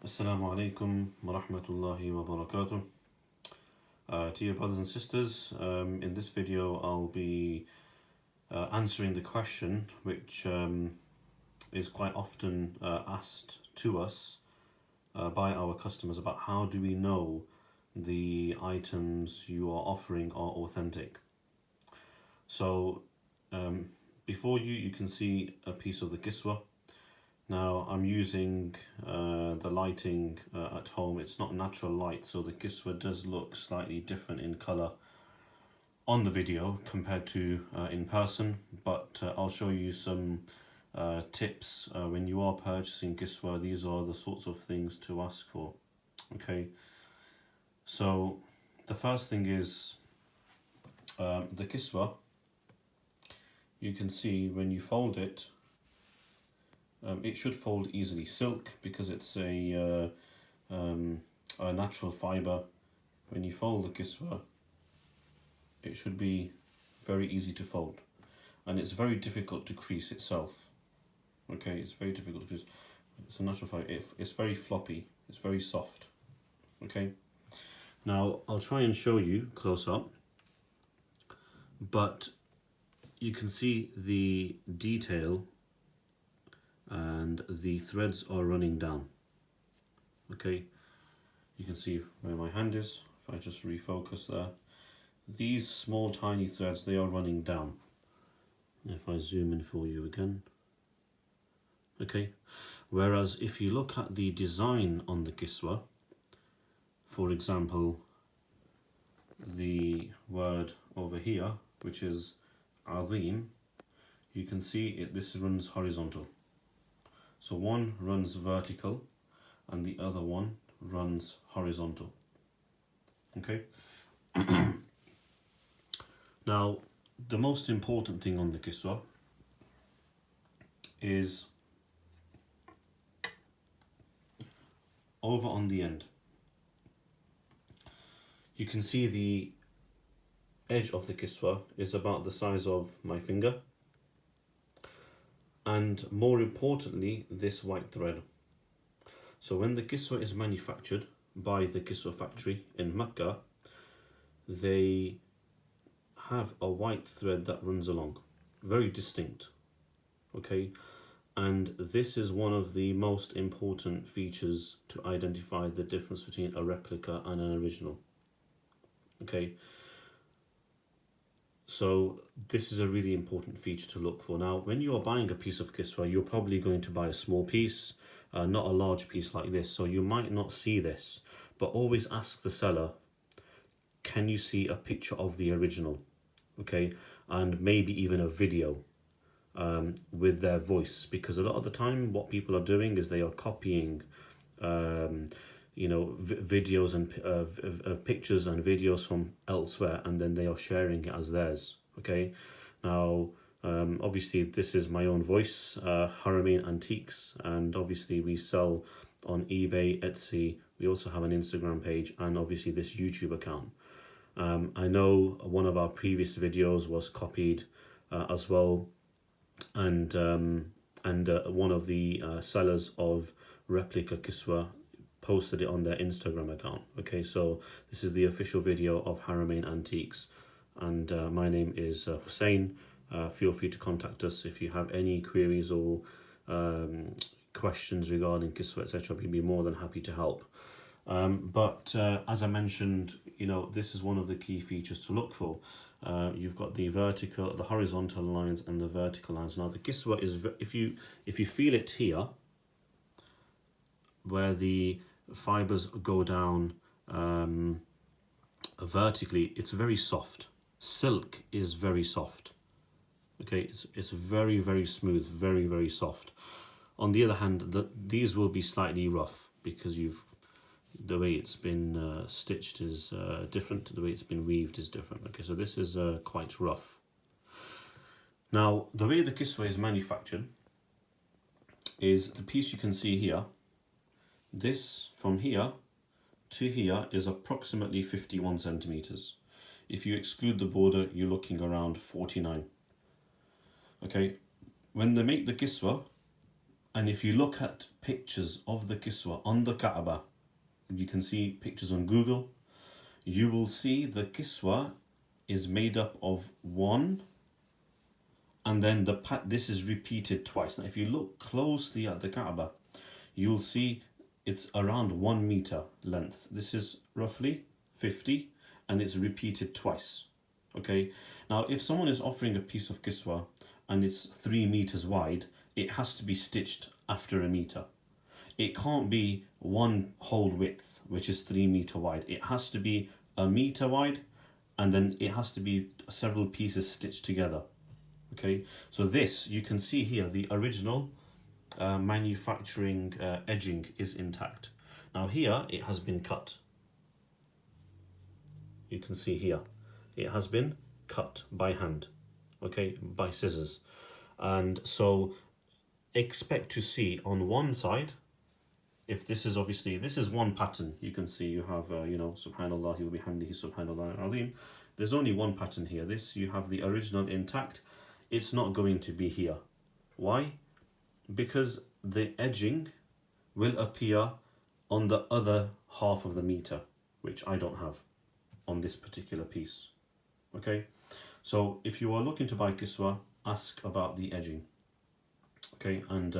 Assalamu alaikum wa rahmatullahi wa barakatuh. Dear brothers and sisters, in this video I'll be answering the question which is quite often asked to us by our customers about how do we know the items you are offering are authentic. So before you can see a piece of the kiswa. Now I'm using the lighting at home. It's not natural light, so the kiswa does look slightly different in colour on the video compared to in person, but I'll show you some tips when you are purchasing kiswa. These are the sorts of things to ask for. Okay, so the first thing is the kiswa. You can see when you fold it, it should fold easily. Silk, because it's a natural fibre, when you fold the kiswa, it should be very easy to fold. And it's very difficult to crease itself. Okay, it's very difficult to crease. It's a natural fibre. It's very floppy. It's very soft. Okay. Now, I'll try and show you close up. But you can see the detail and the threads are running down. Okay, you can see where my hand is. If I just refocus there, these small tiny threads, they are running down. If I zoom in for you again, okay, whereas if you look at the design on the kiswa, for example, the word over here, which is azim, you can see this runs horizontal. So one runs vertical and the other one runs horizontal. Okay. Now, the most important thing on the kiswa is over on the end. You can see the edge of the kiswa is about the size of my finger. And more importantly, this white thread. So when the kiswa is manufactured by the kiswa factory in Mecca, they have a white thread that runs along, very distinct. Okay, and this is one of the most important features to identify the difference between a replica and an original. Okay. So this is a really important feature to look for. Now, when you are buying a piece of kiswa, you're probably going to buy a small piece, not a large piece like this. So you might not see this, but always ask the seller, can you see a picture of the original? Okay, and maybe even a video with their voice, because a lot of the time what people are doing is they are copying videos and pictures and videos from elsewhere, and then they are sharing it as theirs. Okay, now obviously this is my own voice, Haramain Antiques, and obviously we sell on eBay, Etsy. We also have an Instagram page and obviously this YouTube account. I know one of our previous videos was copied as well, and one of the sellers of replica kiswa posted it on their Instagram account. Okay, so this is the official video of Haramain Antiques, and my name is Hussein. Feel free to contact us if you have any queries or questions regarding kiswa, etc. We'd be more than happy to help. But as I mentioned, this is one of the key features to look for. You've got the horizontal lines and the vertical lines. Now the kiswa is, if you feel it here, where the fibers go down vertically, it's very soft. Silk is very soft. Okay, it's very, very smooth, very, very soft. On the other hand, these will be slightly rough because the way it's been stitched is different. The way it's been weaved is different. Okay, so this is quite rough. Now, the way the kiswa is manufactured is the piece you can see here. This from here to here is approximately 51 centimeters. If you exclude the border, you're looking around 49. Okay, when they make the kiswa And if you look at pictures of the Kiswa on the Kaaba, you can see pictures on Google, you will see the Kiswa is made up of one, and then this is repeated twice. Now if you look closely at the Kaaba, you'll see it's around 1 meter length. This is roughly 50, and it's repeated twice. Okay, now if someone is offering a piece of Kiswa and it's 3 meters wide, it has to be stitched after a meter. It can't be one whole width, which is 3 meter wide. It has to be a meter wide, and then it has to be several pieces stitched together. Okay, so this, you can see here, the original manufacturing edging is intact. Now here, it has been cut. You can see here, it has been cut by hand, okay, by scissors. And so expect to see on one side, if this is obviously, this is one pattern, you can see you have, subhanallah wa bihamdihi subhanallah al-azim. There's only one pattern here. This, you have the original intact. It's not going to be here. Why? Because the edging will appear on the other half of the meter, which I don't have on this particular piece. Okay, so if you are looking to buy Kiswa, ask about the edging. Okay, and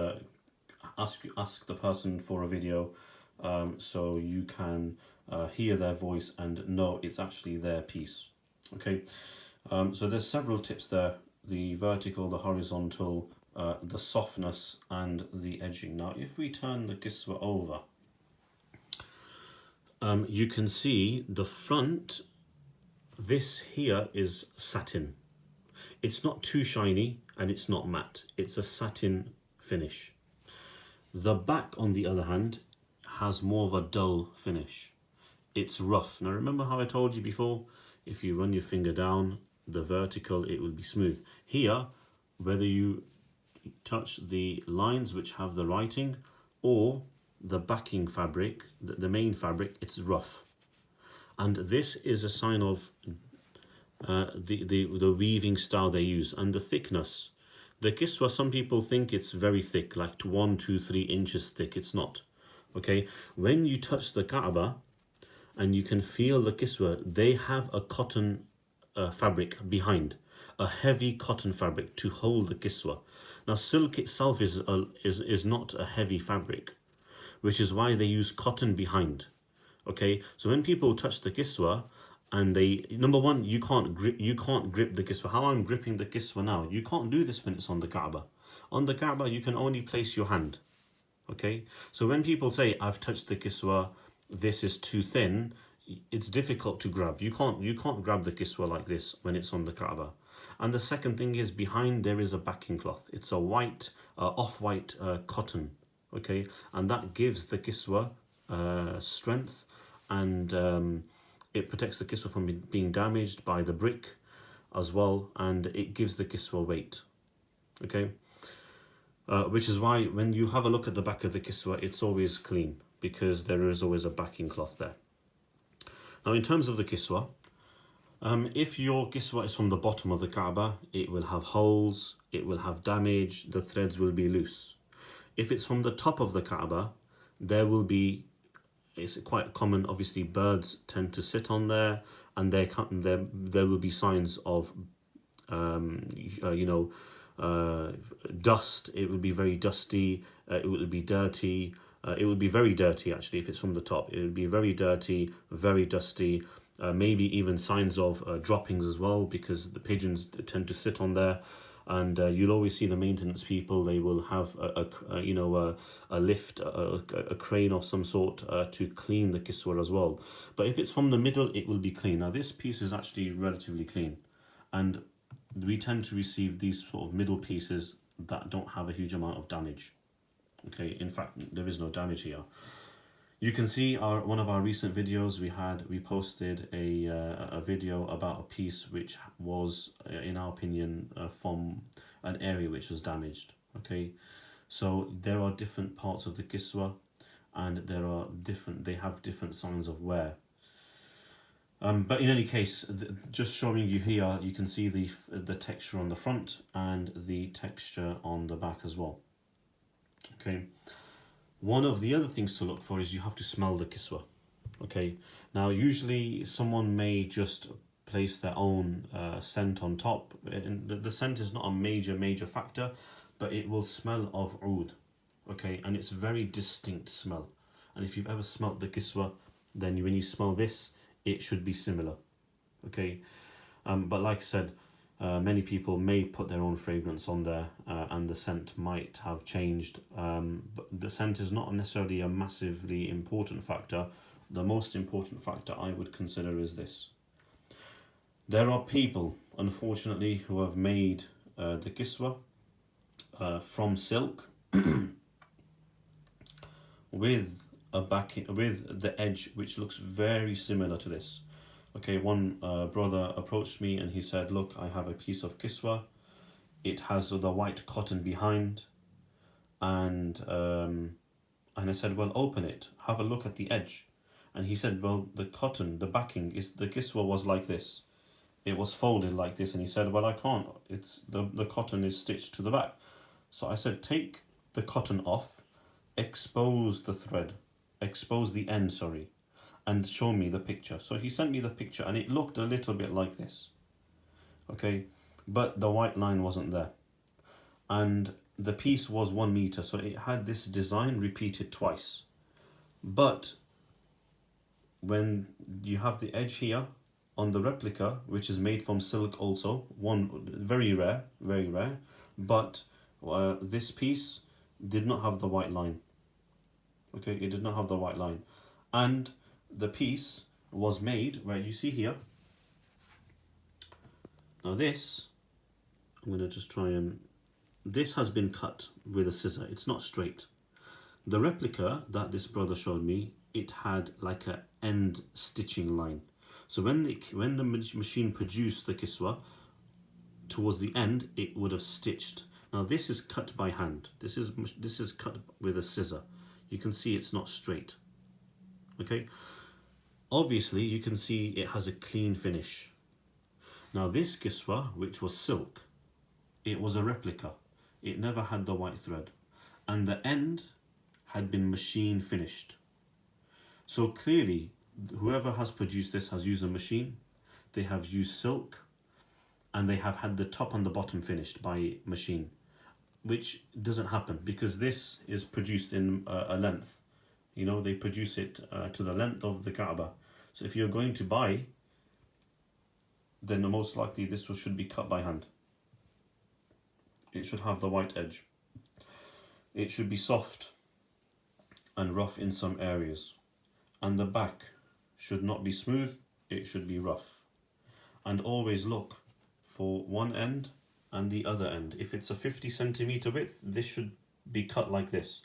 ask the person for a video, so you can hear their voice and know it's actually their piece. Okay, so there's several tips there: the vertical, the horizontal, the softness, and the edging. Now if we turn the Kiswa over, you can see the front. This here is satin. It's not too shiny and it's not matte. It's a satin finish. The back, on the other hand, has more of a dull finish. It's rough. Now remember how I told you before, if you run your finger down the vertical, it will be smooth. Here, whether you touch the lines which have the writing or the backing fabric, the main fabric, it's rough. And this is a sign of the weaving style they use and the thickness. The Kiswa, some people think it's very thick, like 1, 2, 3 inches thick. It's not. Okay, when you touch the Kaaba and you can feel the Kiswa, they have a cotton fabric behind, a heavy cotton fabric to hold the Kiswa. Now silk itself is not a heavy fabric, which is why they use cotton behind. Okay, so when people touch the Kiswa and they, number one, you can't grip the Kiswa. How I'm gripping the Kiswa now, you can't do this when it's on the Kaaba. On the Kaaba, you can only place your hand. Okay, so when people say I've touched the Kiswa, this is too thin, it's difficult to grab. You can't grab the Kiswa like this when it's on the Kaaba. And the second thing is, behind there is a backing cloth. It's a white, off-white cotton. Okay, and that gives the Kiswa strength, and it protects the Kiswa from being damaged by the brick as well, and it gives the Kiswa weight. Okay, which is why when you have a look at the back of the Kiswa, it's always clean, because there is always a backing cloth there. Now in terms of the Kiswa, if your Kiswa is from the bottom of the Kaaba, it will have holes, it will have damage, the threads will be loose. If it's from the top of the Kaaba, there will be, it's quite common, obviously birds tend to sit on there, and there will be signs of dust. It will be very dusty, it will be dirty, it will be very dirty actually if it's from the top. It will be very dirty, very dusty, maybe even signs of droppings as well, because the pigeons tend to sit on there. And you'll always see the maintenance people, they will have a lift, a crane of some sort to clean the Kiswa as well. But if it's from the middle, it will be clean. Now this piece is actually relatively clean, and we tend to receive these sort of middle pieces that don't have a huge amount of damage. Okay, in fact, there is no damage here. You can see one of our recent videos, we posted a video about a piece which was, in our opinion, from an area which was damaged. Okay, so there are different parts of the Kiswa, and they have different signs of wear. But in any case, just showing you here, you can see the texture on the front and the texture on the back as well. Okay. One of the other things to look for is you have to smell the kiswa. Okay. Now, usually someone may just place their own scent on top. And the scent is not a major factor, but it will smell of oud. Okay, and it's a very distinct smell. And if you've ever smelt the kiswa, then when you smell this, it should be similar. Okay, but like I said, many people may put their own fragrance on there, and the scent might have changed. But the scent is not necessarily a massively important factor. The most important factor I would consider is this. There are people, unfortunately, who have made the kiswa from silk with a backing, with the edge which looks very similar to this. Okay, one brother approached me and he said, look, I have a piece of kiswa. It has the white cotton behind, and I said, well, open it, have a look at the edge. And he said, well, the cotton, the backing, is the kiswa was like this. It was folded like this. And he said, well, I can't. It's the cotton is stitched to the back. So I said, take the cotton off, expose the thread, expose the end, sorry, and show me the picture. So he sent me the picture and it looked a little bit like this. Okay, but the white line wasn't there. And the piece was 1 meter, so it had this design repeated twice. But when you have the edge here on the replica, which is made from silk also, one very rare, but this piece did not have the white line. Okay, it did not have the white line. And the piece was made, where you see here, now this, I'm going to just try and, this has been cut with a scissor, it's not straight. The replica that this brother showed me, it had like a end stitching line. So when the machine produced the kiswa, towards the end, it would have stitched. Now this is cut by hand. This is cut with a scissor. You can see it's not straight. Okay. Obviously, you can see it has a clean finish. Now this kiswa, which was silk, it was a replica. It never had the white thread, and the end had been machine finished. So clearly, whoever has produced this has used a machine, they have used silk, and they have had the top and the bottom finished by machine, which doesn't happen because this is produced in a length. You know, they produce it to the length of the Kabah. So if you're going to buy, then most likely this should be cut by hand. It should have the white edge. It should be soft and rough in some areas. And the back should not be smooth, it should be rough. And always look for one end and the other end. If it's a 50 centimeter width, this should be cut like this.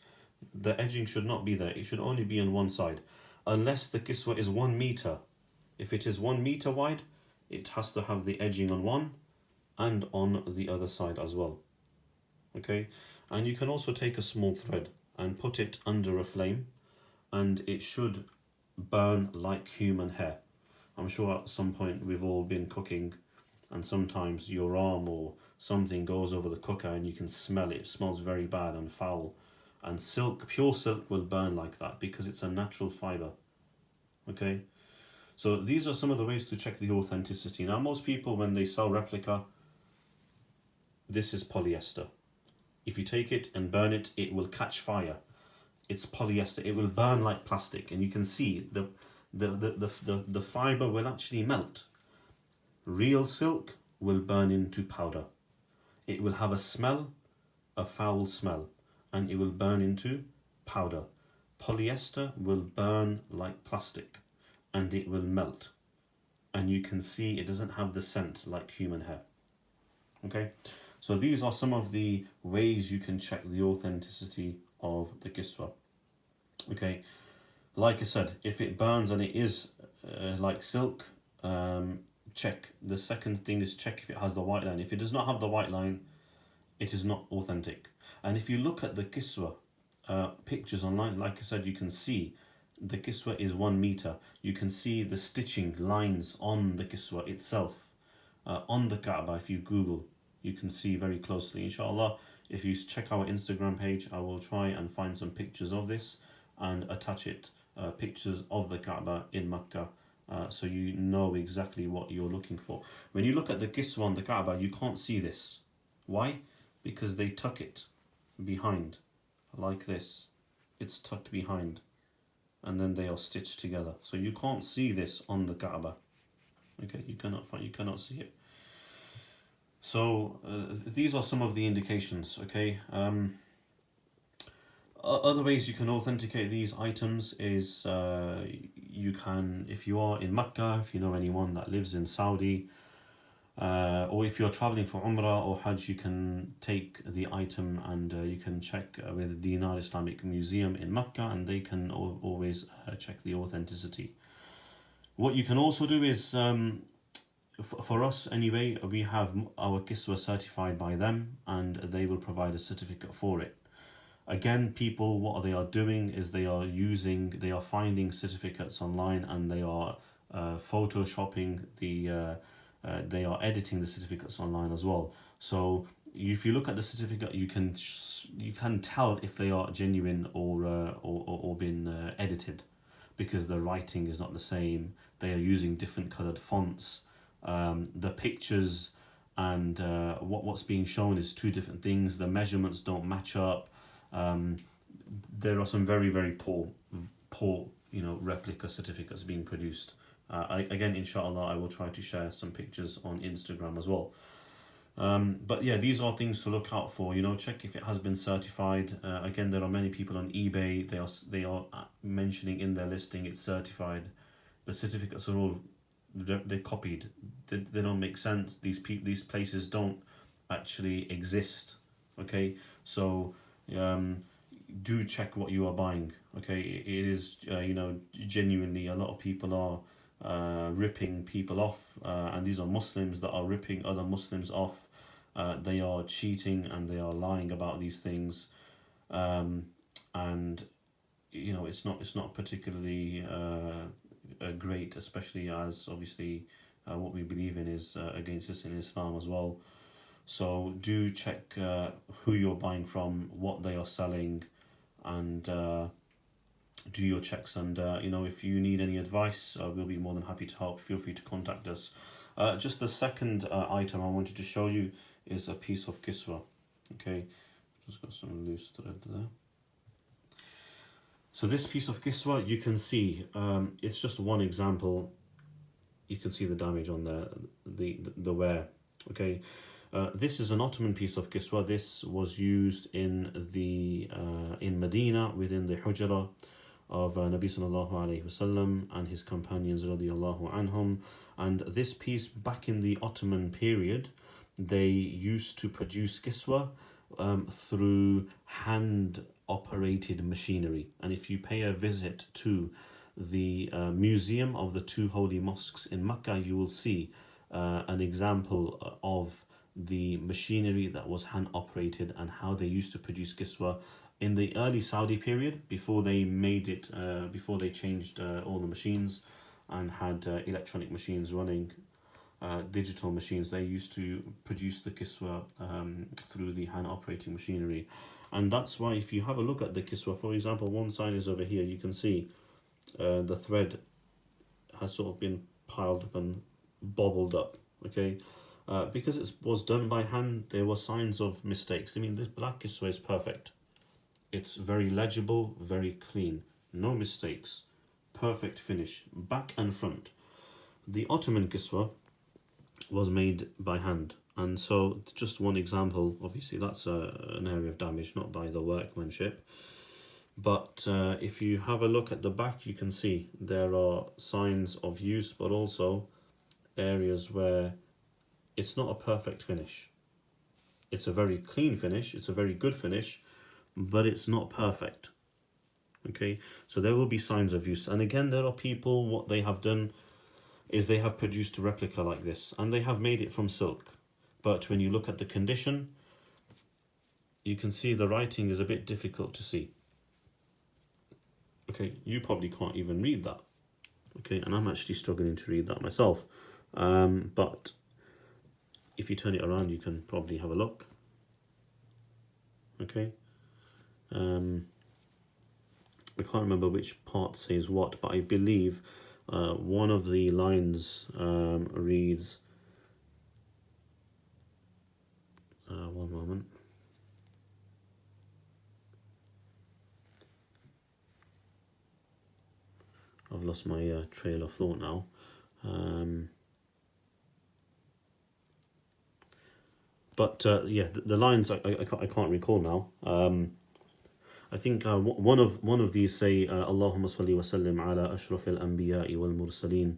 The edging should not be there, it should only be on one side. Unless the kiswa is 1 meter. If it is 1 meter wide, it has to have the edging on one and on the other side as well. Okay, and you can also take a small thread and put it under a flame, and it should burn like human hair. I'm sure at some point we've all been cooking and sometimes your arm or something goes over the cooker and you can smell it. It smells very bad and foul. And silk, pure silk, will burn like that because it's a natural fiber. Okay, so these are some of the ways to check the authenticity. Now most people, when they sell replica, this is polyester. If you take it and burn it, it will catch fire. It's polyester, it will burn like plastic, and you can see the fiber will actually melt. Real silk will burn into powder. It will have a smell, a foul smell, and it will burn into powder. Polyester will burn like plastic and it will melt. And you can see it doesn't have the scent like human hair. Okay, so these are some of the ways you can check the authenticity of the kiswa. Okay, like I said, if it burns and it is like silk, check. The second thing is check if it has the white line. If it does not have the white line, it is not authentic. And if you look at the kiswa pictures online, like I said, you can see the kiswa is 1 meter. You can see the stitching lines on the kiswa itself. On the Kaaba, if you Google, you can see very closely. Inshallah, If you check our Instagram page, I will try and find some pictures of this and attach it, pictures of the Kaaba in Mecca, so you know exactly what you're looking for. When you look at the Kiswa on the Kaaba, you can't see this. Why? Because they tuck it behind, like this. It's tucked behind, and then they are stitched together. So you can't see this on the Kaaba. Okay, you cannot see it. So these are some of the indications. Okay. Other ways you can authenticate these items is you can, if you are in Mecca, if you know anyone that lives in Saudi, or if you're traveling for Umrah or Hajj, you can take the item and you can check with the Dinar Islamic Museum in Mecca, and they can always check the authenticity. What you can also do is, for us anyway, we have our Kiswa certified by them, and they will provide a certificate for it. Again, people, what they are doing is they are finding certificates online, and they are photoshopping they are editing the certificates online as well. So if you look at the certificate, you can tell if they are genuine or been edited, because the writing is not the same. They are using different colored fonts. The pictures and what's being shown is two different things. The measurements don't match up. There are some very, very poor replica certificates being produced. Again, inshallah, I will try to share some pictures on Instagram as well. But yeah, these are things to look out for. Check if it has been certified. Again, there are many people on eBay. They are mentioning in their listing it's certified. The certificates are all they're copied. They don't make sense. These places don't actually exist. Okay, so do check what you are buying. Okay, it is genuinely a lot of people are ripping people off, and these are Muslims that are ripping other Muslims off. They are cheating and they are lying about these things, and it's not particularly great, especially as obviously what we believe in is against this in Islam as well. So do check who you're buying from, what they are selling, and do your checks. And if you need any advice, we'll be more than happy to help. Feel free to contact us. Just the second item I wanted to show you is a piece of Kiswa. Okay, just got some loose thread there. So this piece of Kiswa, you can see, it's just one example. You can see the damage on the wear. Okay, this is an Ottoman piece of Kiswa. This was used in Medina within the Hujra of Nabi sallallahu alaihi wasallam and his companions radiyallahu anhum. And this piece, back in the Ottoman period, they used to produce Kiswa through hand operated machinery. And if you pay a visit to the museum of the two holy mosques in Mecca, you will see an example of the machinery that was hand operated and how they used to produce Kiswa in the early Saudi period, before they made it, before they changed all the machines and had electronic machines running, digital machines. They used to produce the Kiswa through the hand operating machinery. And that's why if you have a look at the Kiswa, for example, one side is over here, you can see the thread has sort of been piled up and bobbled up. Okay, because it was done by hand, there were signs of mistakes. I mean, this black Kiswa is perfect. It's very legible, very clean, no mistakes, perfect finish, back and front. The Ottoman Kiswa was made by hand, and so just one example. Obviously, that's an area of damage, not by the workmanship. But if you have a look at the back, you can see there are signs of use, but also areas where it's not a perfect finish. It's a very clean finish, it's a very good finish, but it's not perfect. Okay, so there will be signs of use. And again, there are people, what they have done is they have produced a replica like this, and they have made it from silk. But when you look at the condition, you can see the writing is a bit difficult to see. Okay, you probably can't even read that. Okay, and I'm actually struggling to read that myself. But if you turn it around, you can probably have a look. Okay. I can't remember which part says what, but I believe one of the lines reads, one moment. I've lost my trail of thought now. But yeah, the lines I can't recall now. I think one of these say Allahumma salli wa sallim ala ashraf al anbiya'i wal mursaleen,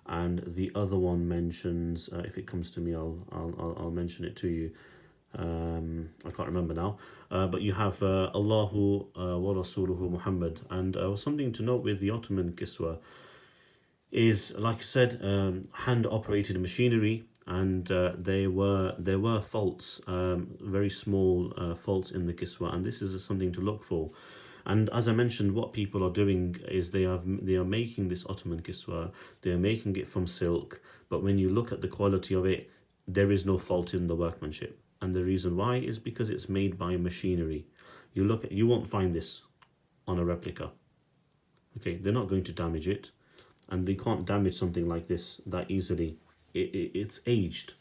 and the other one mentions if it comes to me I'll mention it to you. I can't remember now. But you have Allahu wa rasuluhu Muhammad, and something to note with the Ottoman Kiswa is, like I said, hand operated machinery, and there were faults, very small faults in the Kiswa, and this is something to look for. And as I mentioned, what people are doing is they are making this Ottoman Kiswa, they are making it from silk, but when you look at the quality of it, there is no fault in the workmanship. And the reason why is because it's made by machinery. You won't find this on a replica. Okay, they're not going to damage it, and they can't damage something like this that easily. It's aged.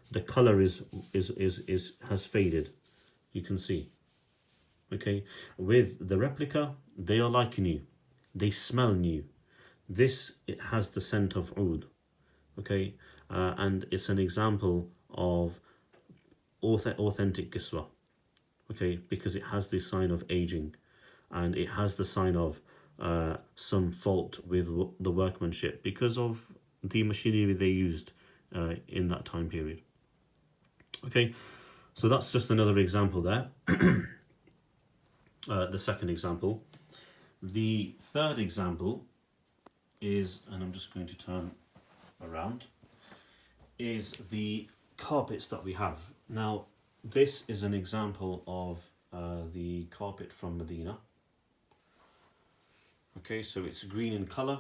The color has faded. You can see. Okay, with the replica, they are like new. They smell new. This, it has the scent of oud. Okay, and it's an example of authentic kiswa. Okay, because it has this sign of aging, and it has the sign of some fault with the workmanship because of the machinery they used in that time period. Okay, so that's just another example there. The second example. The third example is, and I'm just going to turn around, is the carpets that we have. Now, this is an example of the carpet from Medina. Okay, so it's green in colour,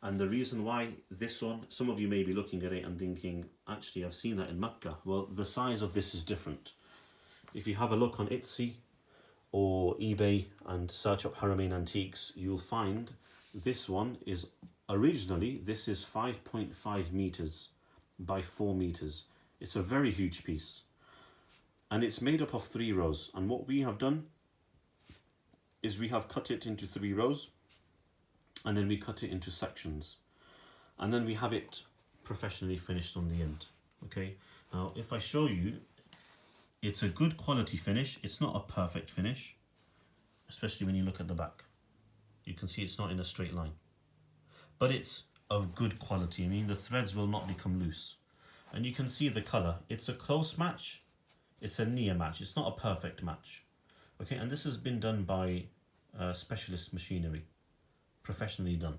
and the reason why this one, some of you may be looking at it and thinking, actually I've seen that in Mecca. Well, the size of this is different. If you have a look on Etsy or eBay and search up Haramain antiques, you'll find this one is originally, this is 5.5 meters by 4 meters. It's a very huge piece, and it's made up of 3 rows. And what we have done is we have cut it into 3 rows, and then we cut it into sections, and then we have it professionally finished on the end. Okay, now if I show you, it's a good quality finish. It's not a perfect finish, especially when you look at the back. You can see it's not in a straight line, but it's of good quality. I mean, the threads will not become loose, and you can see the color. It's a close match. It's a near match. It's not a perfect match. Okay, and this has been done by specialist machinery, professionally done.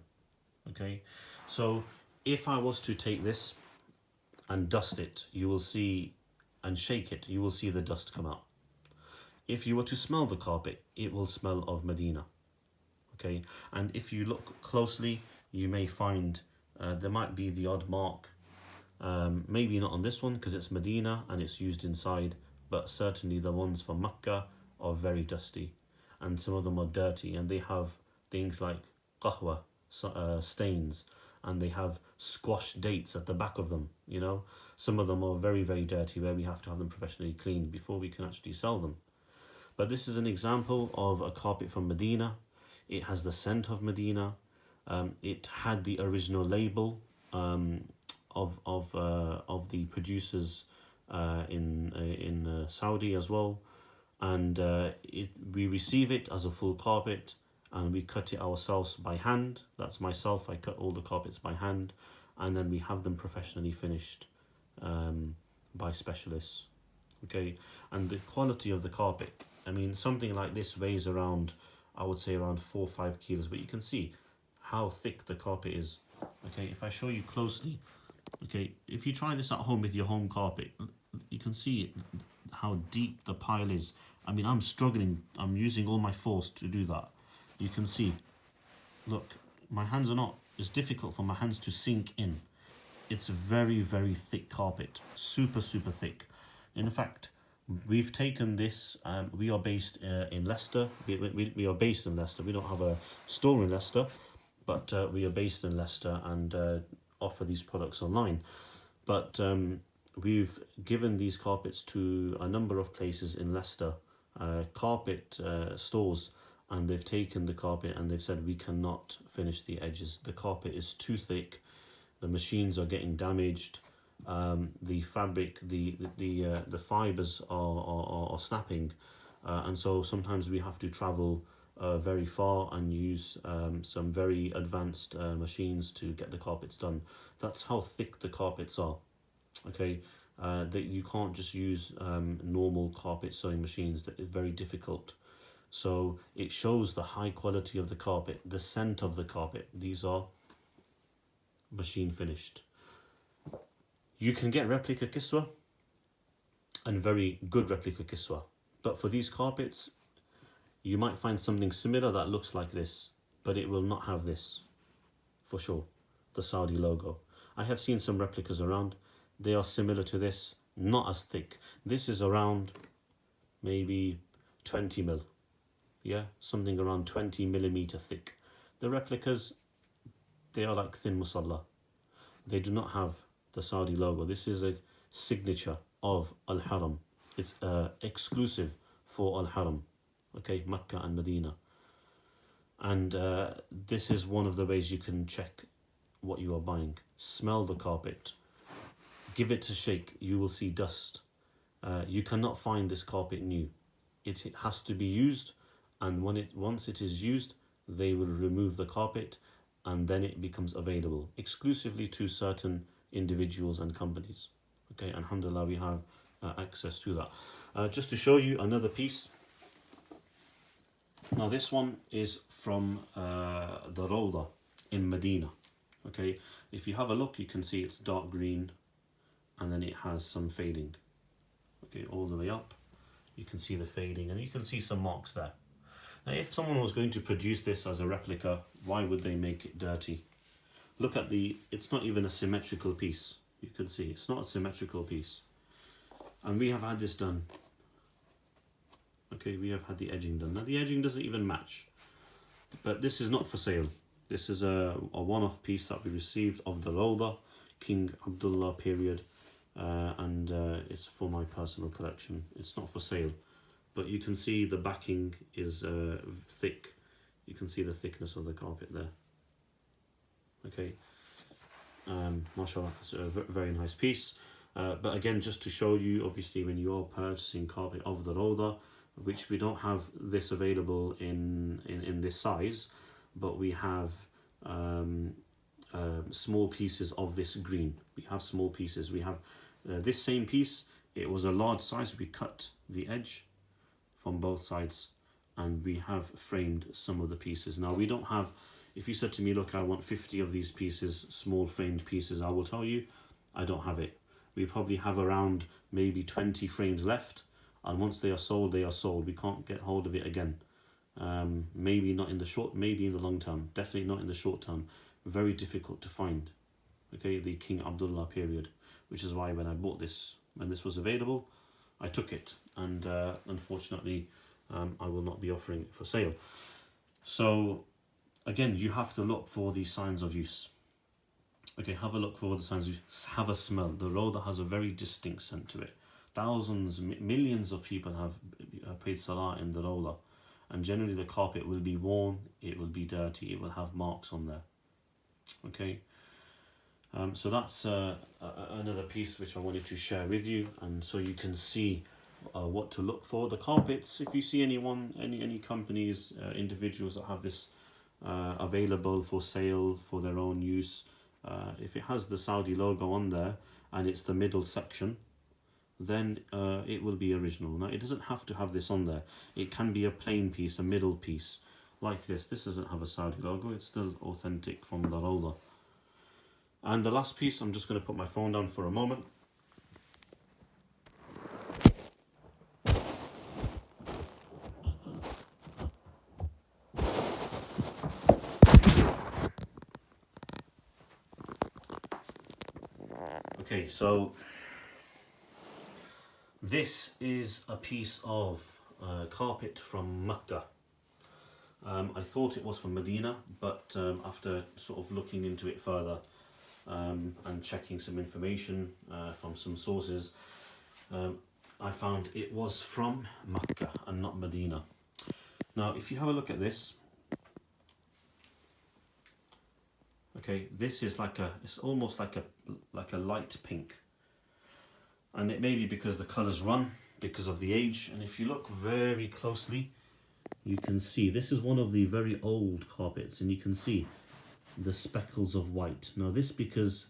Okay, so if I was to take this and dust it, you will see, and shake it, you will see the dust come out. If you were to smell the carpet, it will smell of Medina. Okay, and if you look closely, you may find there might be the odd mark. Maybe not on this one because it's Medina and it's used inside, but certainly the ones from Makkah are very dusty, and some of them are dirty, and they have things like qahwa stains, and they have squashed dates at the back of them. You know, some of them are very, very dirty, where we have to have them professionally cleaned before we can actually sell them. But this is an example of a carpet from Medina. It has the scent of Medina. It had the original label of the producers in Saudi as well, and we receive it as a full carpet, and we cut it ourselves by hand. That's myself. I cut all the carpets by hand, and then we have them professionally finished by specialists. Okay, and the quality of the carpet, I mean, something like this weighs around, I would say around 4 or 5 kilos, but you can see how thick the carpet is. Okay, if I show you closely, okay, if you try this at home with your home carpet, you can see how deep the pile is. I mean, I'm struggling. I'm using all my force to do that. You can see, look, my hands are not, it's difficult for my hands to sink in. It's a very, very thick carpet, super, super thick. In fact, We've taken this. We are based in Leicester. We are based in Leicester. We don't have a store in Leicester, but we are based in Leicester and offer these products online. But we've given these carpets to a number of places in Leicester, carpet stores, and they've taken the carpet and they've said we cannot finish the edges. The carpet is too thick. The machines are getting damaged. The fabric, the fibers are snapping, and so sometimes we have to travel very far and use some very advanced machines to get the carpets done. That's how thick the carpets are. Okay, that you can't just use normal carpet sewing machines. That is very difficult. So it shows the high quality of the carpet, the scent of the carpet. These are machine finished. You can get replica kiswa and very good replica kiswa, but for these carpets you might find something similar that looks like this, but it will not have this for sure, the Saudi logo. I have seen some replicas around. They are similar to this, not as thick. This is around maybe 20 mil, yeah, something around 20 millimeter thick. The replicas, they are like thin musalla. They do not have the Saudi logo. This is a signature of Al Haram. It's exclusive for Al Haram, okay, Mecca and Medina. And this is one of the ways you can check what you are buying. Smell the carpet, give it a shake, you will see dust. You cannot find this carpet new. It has to be used, and once it is used, they will remove the carpet and then it becomes available exclusively to certain individuals and companies. Okay, alhamdulillah, we have access to that. Just to show you another piece. Now this one is from the Rawda in Medina. Okay, if you have a look, you can see it's dark green and then it has some fading. Okay, all the way up you can see the fading and you can see some marks there. Now if someone was going to produce this as a replica, why would they make it dirty? Look at it's not even a symmetrical piece. You can see it's not a symmetrical piece. And we have had this done. Okay, we have had the edging done. Now the edging doesn't even match. But this is not for sale. This is a one-off piece that we received of the Rawda, King Abdullah period. And it's for my personal collection. It's not for sale. But you can see the backing is thick. You can see the thickness of the carpet there. Okay, mashallah, it's a very nice piece. But again, just to show you, obviously when you're purchasing carpet of the Rawda, which we don't have this available in this size, but we have small pieces of this green. We have small pieces. We have this same piece. It was a large size. We cut the edge from both sides and we have framed some of the pieces. Now we don't have, if you said to me, look, I want 50 of these pieces, small framed pieces, I will tell you, I don't have it. We probably have around maybe 20 frames left, and once they are sold, they are sold. We can't get hold of it again. Maybe not in the short, maybe in the long term, definitely not in the short term. Very difficult to find. Okay, the King Abdullah period, which is why when I bought this, when this was available, I took it, and unfortunately I will not be offering it for sale. So again, you have to look for the signs of use. Okay, have a look for the signs of use. Have a smell. The Rawda has a very distinct scent to it. Thousands, millions of people have prayed salah in the Rawda, and generally the carpet will be worn, it will be dirty, it will have marks on there. Okay, so that's another piece which I wanted to share with you, and so you can see what to look for. The carpets, if you see any companies, individuals that have this available for sale for their own use, if it has the Saudi logo on there and it's the middle section, then it will be original. Now it doesn't have to have this on there. It can be a plain piece, a middle piece like this. This doesn't have a Saudi logo. It's still authentic from the Rawda. And the last piece, I'm just going to put my phone down for a moment. Okay, so This is a piece of carpet from Mecca. I thought it was from Medina, but after sort of looking into it further and checking some information from some sources, I found it was from Mecca and not Medina. Now, if you have a look at this, okay, this is it's almost like a light pink, and it may be because the colours run because of the age. And if you look very closely, you can see this is one of the very old carpets, and you can see the speckles of white. Now this because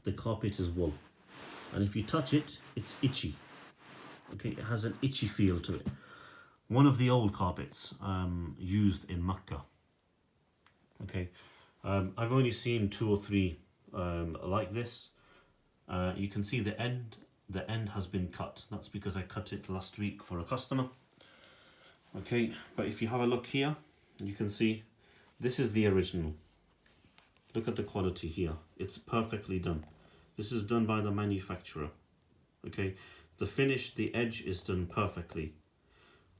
the carpet is wool, and if you touch it, it's itchy. Okay, it has an itchy feel to it. One of the old carpets used in Makkah. Okay, I've only seen 2 or 3 like this. You can see the end has been cut. That's because I cut it last week for a customer. Okay, but if you have a look here, you can see this is the original. Look at the quality here. It's perfectly done. This is done by the manufacturer. Okay, the finish, the edge is done perfectly.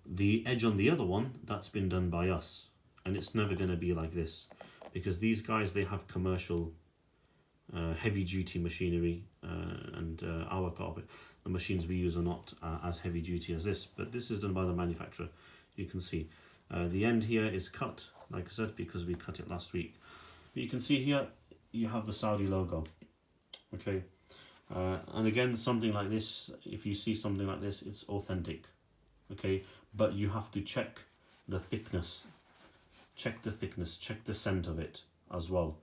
The edge on the other one, that's been done by us, and it's never going to be like this, because these guys, they have commercial heavy duty machinery, and our carpet, the machines we use are not as heavy duty as this, but this is done by the manufacturer. You can see the end here is cut, like I said, because we cut it last week. But you can see here you have the Saudi logo. Okay, and again, something like this, if you see something like this, it's authentic. Okay, but you have to check the thickness, check the scent of it as well.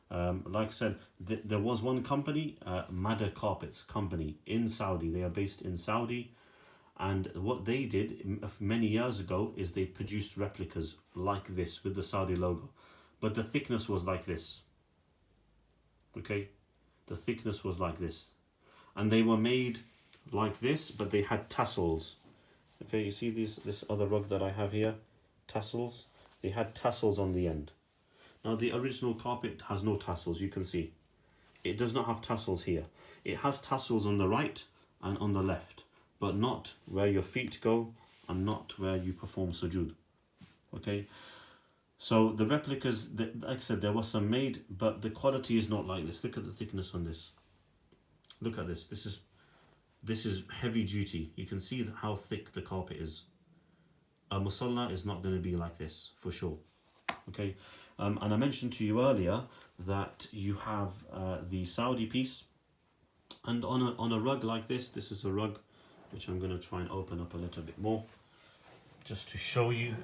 Like I said, there was one company, Madder Carpets Company in Saudi. They are based in Saudi, and what they did many years ago is they produced replicas like this with the Saudi logo, but the thickness was like this. Okay, the thickness was like this, and they were made like this, but they had tassels. Okay, you see this other rug that I have here, tassels. They had tassels on the end. Now the original carpet has no tassels, you can see. It does not have tassels here. It has tassels on the right and on the left, but not where your feet go and not where you perform sujood. Okay, so the replicas, like I said, there was some made, but the quality is not like this. Look at the thickness on this. Look at this. This is heavy duty. You can see how thick the carpet is. A musalla is not going to be like this for sure. Okay, and I mentioned to you earlier that you have the Saudi piece, and on a rug like this is a rug which I'm going to try and open up a little bit more just to show you.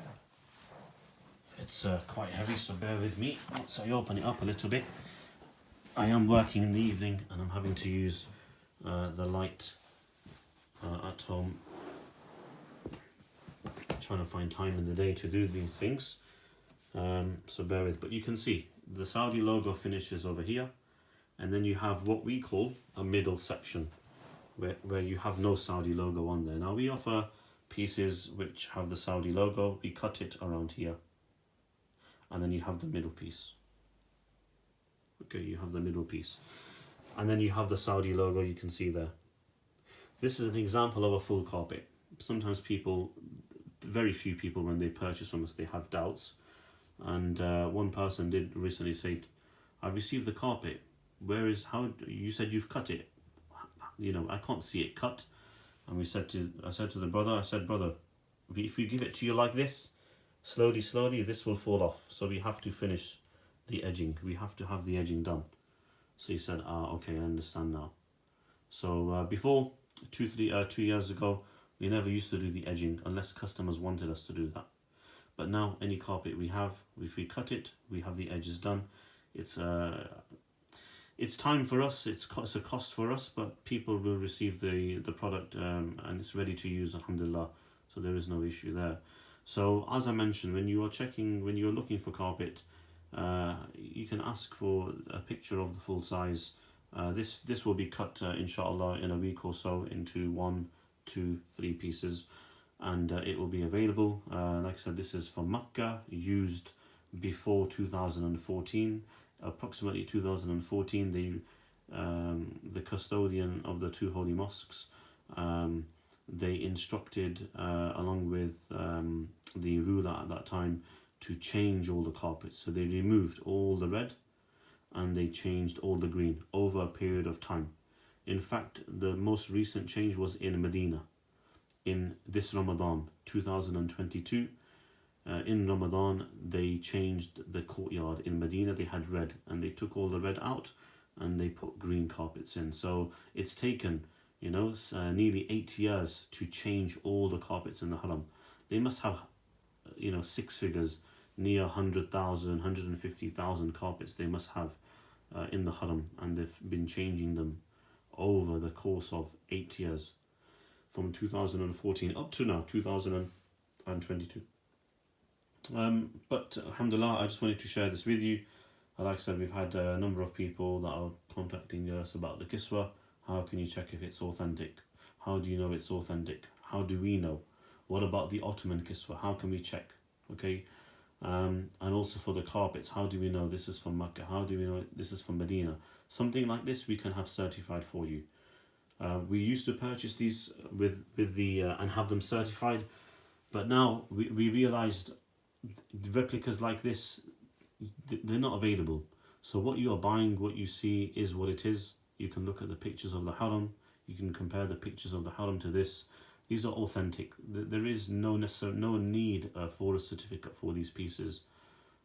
It's quite heavy, so bear with me once I open it up a little bit. I am working in the evening and I'm having to use the light at home, trying to find time in the day to do these things, so bear with. But you can see the Saudi logo finishes over here, and then you have what we call a middle section where you have no Saudi logo on there. Now we offer pieces which have the Saudi logo. We cut it around here, and then you have the middle piece. Okay, you have the middle piece, and then you have the Saudi logo. You can see there. This is an example of a full carpet. Sometimes people, very few people, when they purchase from us, they have doubts. And one person did recently say, I received the carpet. How, you said you've cut it. You know, I can't see it cut. And I said to the brother, brother, if we give it to you like this, slowly, this will fall off. So we have to finish the edging. We have to have the edging done. So he said, okay, I understand now. So before, 2 years ago, we never used to do the edging unless customers wanted us to do that. But now any carpet we have, if we cut it, we have the edges done. It's time for us, it's a cost for us, but people will receive the product and it's ready to use, alhamdulillah. So there is no issue there. So as I mentioned, when you're looking for carpet, you can ask for a picture of the full size. This will be cut inshallah in a week or so into 1, 2, 3 pieces, and it will be available. Like I said, this is from Makkah, used before 2014, approximately 2014. The custodian of the 2 holy mosques they instructed, along with the ruler at that time, to change all the carpets. So they removed all the red and they changed all the green over a period of time. In fact, the most recent change was in Medina in this Ramadan 2022. In Ramadan, they changed the courtyard in Medina. They had red and they took all the red out and they put green carpets in. So it's taken, nearly 8 years to change all the carpets in the Haram. They must have, six figures, near 100,000, 150,000 carpets they must have in the Haram, and they've been changing them over the course of 8 years, from 2014 up to now, 2022. But alhamdulillah, I just wanted to share this with you. Like I said, we've had a number of people that are contacting us about the Kiswa. How can you check if it's authentic? How do you know it's authentic? How do we know? What about the Ottoman Kiswa? How can we check? Okay. And also for the carpets, how do we know this is from Mecca? How do we know this is from Medina? Something like this we can have certified for you. We used to purchase these with the and have them certified, but now we realized replicas like this, they're not available. So what you are buying, what you see is what it is. You can look at the pictures of the Haram. You can compare the pictures of the Haram to this. These are authentic. There is no need for a certificate for these pieces.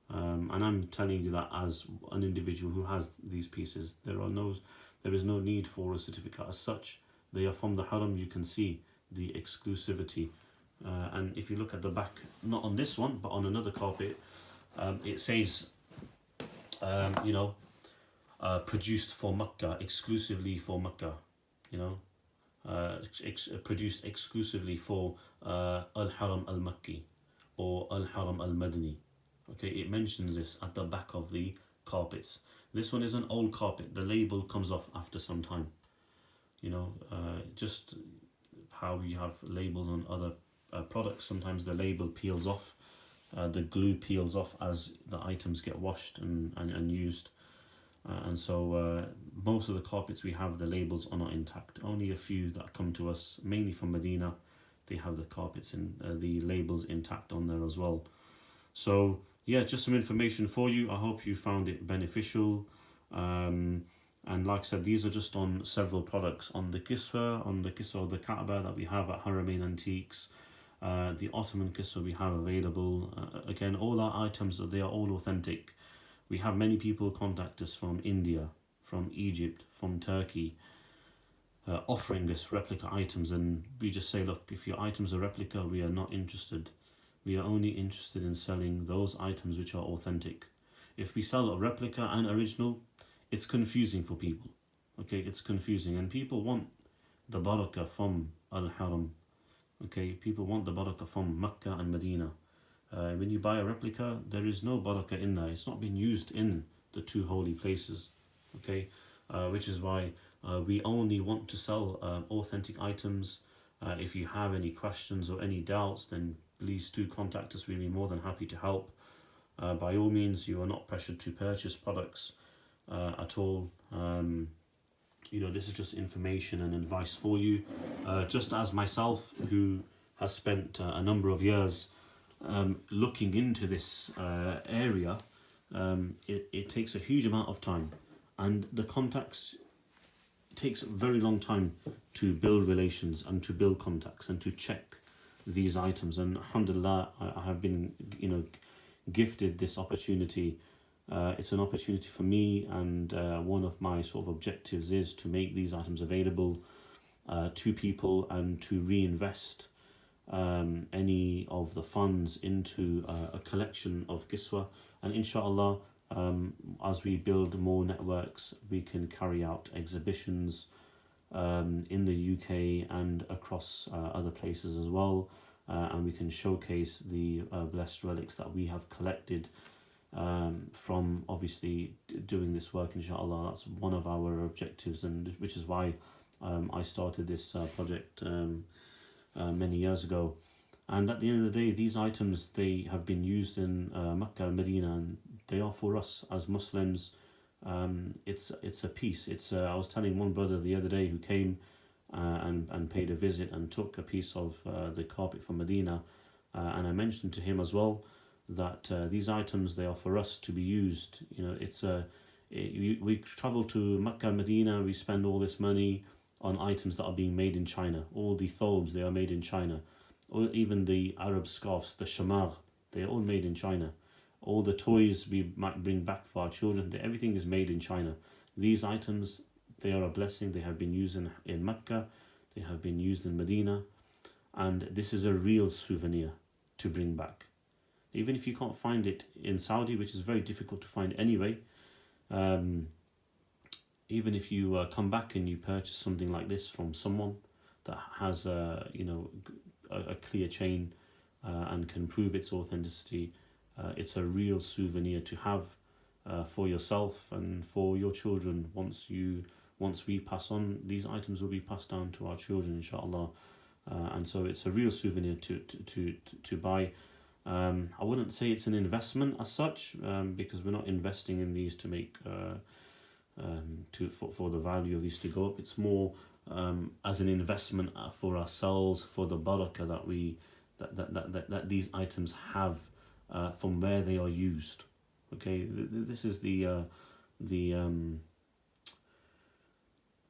And I'm telling you that as an individual who has these pieces. There is no need for a certificate as such. They are from the Haram. You can see the exclusivity. And if you look at the back, not on this one, but on another carpet, it says, produced for Makkah, exclusively for Makkah, produced exclusively for Al-Haram Al-Makki or Al-Haram Al-Madani. Okay, it mentions this at the back of the carpets. This one is an old carpet. The label comes off after some time. Just how we have labels on other products. Sometimes the label peels off. The glue peels off as the items get washed and used. And so most of the carpets we have, the labels are not intact. Only a few that come to us, mainly from Medina, they have the carpets and the labels intact on there as well. So yeah, just some information for you. I hope you found it beneficial. And like I said, these are just on several products. On the Kiswa of the Kabah that we have at Haramain Antiques. The Ottoman Kiswa we have available. Again, all our items, they are all authentic. We have many people contact us from India, from Egypt, from Turkey, offering us replica items, and we just say, look, if your items are replica, we are not interested. We are only interested in selling those items which are authentic. If we sell a replica and original, it's confusing for people. Okay, it's confusing, and people want the Baraka from Al-Haram. Okay, people want the Baraka from Mecca and Medina. When you buy a replica, there is no Baraka in there. It's not been used in the two holy places. Okay, which is why we only want to sell authentic items. If you have any questions or any doubts, then please do contact us. We'll be more than happy to help. By all means, you are not pressured to purchase products at all. This is just information and advice for you. Just as myself, who has spent a number of years looking into this area, it takes a huge amount of time, and the contacts, it takes a very long time to build relations and to build contacts and to check these items. And alhamdulillah, I have been gifted this opportunity. It's an opportunity for me, and one of my sort of objectives is to make these items available to people and to reinvest any of the funds into a collection of Kiswa. And inshallah, as we build more networks, we can carry out exhibitions in the UK and across other places as well, and we can showcase the blessed relics that we have collected from obviously doing this work. Inshallah, that's one of our objectives, and which is why I started this project many years ago. And at the end of the day, these items, they have been used in Mecca and Medina, and they are for us as Muslims. It's a piece. I was telling one brother the other day who came, and paid a visit and took a piece of the carpet from Medina, and I mentioned to him as well that these items, they are for us to be used. You know, we travel to Mecca and Medina, we spend all this money on items that are being made in China. All the thobes, they are made in China. Or even the Arab scarves, the shamar, they are all made in China. All the toys we might bring back for our children, everything is made in China. These items, they are a blessing. They have been used in Mecca, they have been used in Medina, and this is a real souvenir to bring back. Even if you can't find it in Saudi, which is very difficult to find anyway, even if you come back and you purchase something like this from someone that has a clear chain and can prove its authenticity, it's a real souvenir to have for yourself and for your children. Once we pass on, these items will be passed down to our children, inshallah. And so it's a real souvenir to buy. I wouldn't say it's an investment as such, because we're not investing in these to make for the value of these to go up. It's more as an investment for ourselves, for the baraka that these items have from where they are used. Okay, this is the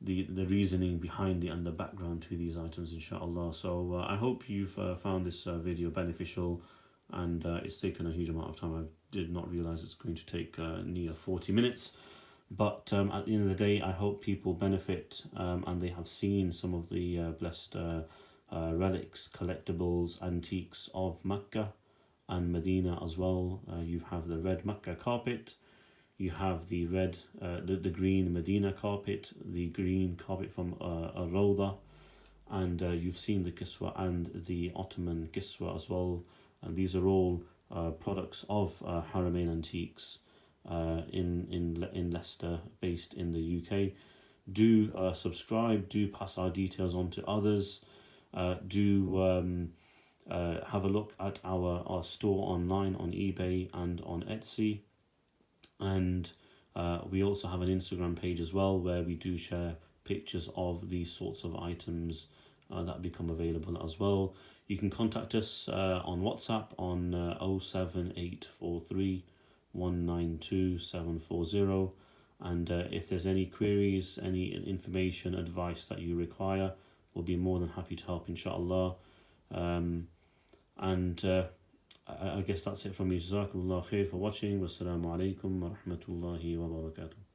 reasoning behind it and the background to these items, inshallah. So I hope you've found this video beneficial, and it's taken a huge amount of time. I did not realize it's going to take near 40 minutes, but at the end of the day, I hope people benefit and they have seen some of the blessed relics, collectibles, antiques of Mecca and Medina as well. You have the red Mecca carpet, you have the green Medina carpet, the green carpet from a Rawda, and you've seen the Kiswa and the Ottoman Kiswa as well. And these are all products of Haramain Antiques in Leicester, based in the UK. Do subscribe, do pass our details on to others. Do have a look at our store online on eBay and on Etsy. And we also have an Instagram page as well, where we do share pictures of these sorts of items that become available as well. You can contact us on WhatsApp on 07843 192 740. And if there's any queries, any information, advice that you require, we'll be more than happy to help, inshallah. I guess that's it from me. Jazakumullah khair for watching. Wassalamu alaikum wa rahmatullahi wa barakatuh.